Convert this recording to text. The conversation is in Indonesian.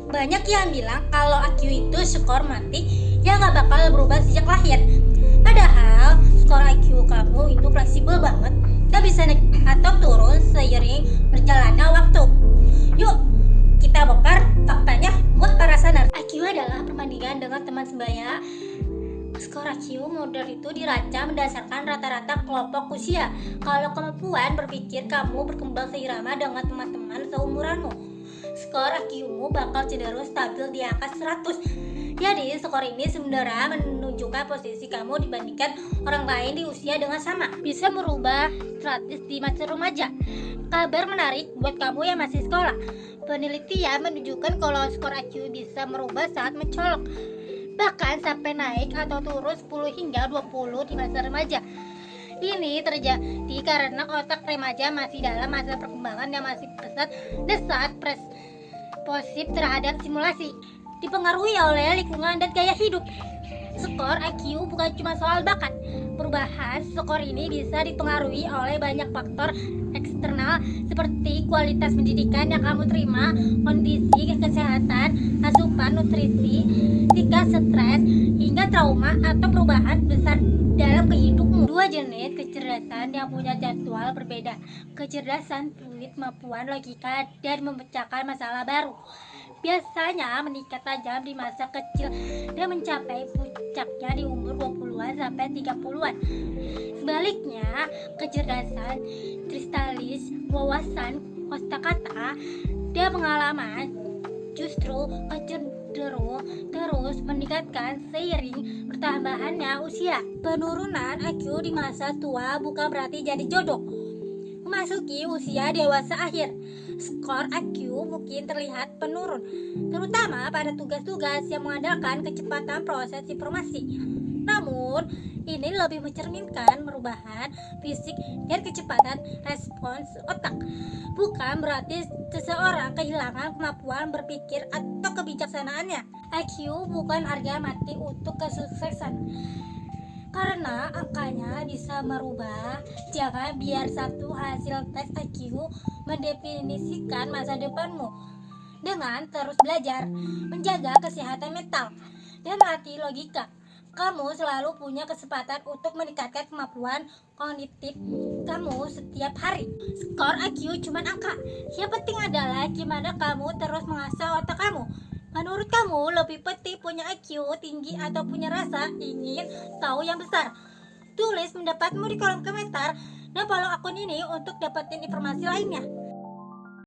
Banyak yang bilang kalau IQ itu skor mati yang gak bakal berubah sejak lahir. Padahal skor IQ kamu itu fleksibel banget, gak bisa naik atau turun seiring berjalannya waktu. Yuk kita bongkar faktanya buat para sanar. IQ adalah perbandingan dengan teman sebaya. Skor IQ model itu dirancang berdasarkan rata-rata kelompok usia. Kalau kemampuan berpikir kamu berkembang seirama dengan teman-teman seumuranmu, skor IQ-mu bakal cenderung stabil di angka 100. Jadi skor ini sebenarnya menunjukkan posisi kamu dibandingkan orang lain di usia dengan sama. Bisa merubah status di masa remaja. Kabar menarik buat kamu yang masih sekolah. Penelitian menunjukkan kalau skor IQ bisa merubah saat mencolok, bahkan sampai naik atau turun 10 hingga 20 di masa remaja. Ini terjadi karena otak remaja masih dalam masa perkembangan yang masih pesat dan saat responsif terhadap simulasi, dipengaruhi oleh lingkungan dan gaya hidup. Skor IQ bukan cuma soal bakat. Perubahan skor ini bisa dipengaruhi oleh banyak faktor eksternal seperti kualitas pendidikan yang kamu terima, kondisi kesehatan, asupan nutrisi, tingkat stres, hingga trauma atau perubahan besar dalam kehidupanmu. Dua jenis kecerdasan yang punya jadwal berbeda. Kecerdasan fluid, kemampuan logika dan memecahkan masalah baru, biasanya meningkat tajam di masa kecil dan mencapai puncaknya di umur 20-an sampai 30-an. Sebaliknya, kecerdasan kristalis, wawasan kosakata dan pengalaman justru cenderung terus meningkatkan seiring bertambahnya usia. Penurunan IQ di masa tua bukan berarti jadi jodoh. Memasuki usia dewasa akhir, skor IQ mungkin terlihat menurun, terutama pada tugas-tugas yang mengandalkan kecepatan proses informasi. Namun, ini lebih mencerminkan perubahan fisik dan kecepatan respons otak. Bukan berarti seseorang kehilangan kemampuan berpikir atau kebijaksanaannya. IQ bukan harga mati untuk kesuksesan, karena angkanya bisa merubah. Jangan biar satu hasil tes IQ mendefinisikan masa depanmu. Dengan terus belajar, menjaga kesehatan mental, dan melatih logika, kamu selalu punya kesempatan untuk meningkatkan kemampuan kognitif kamu setiap hari. Skor IQ cuma angka. Yang penting adalah gimana kamu terus mengasah otak kamu. Menurut kamu lebih penting punya IQ tinggi atau punya rasa ingin tahu yang besar? Tulis pendapatmu di kolom komentar dan follow akun ini untuk dapetin informasi lainnya.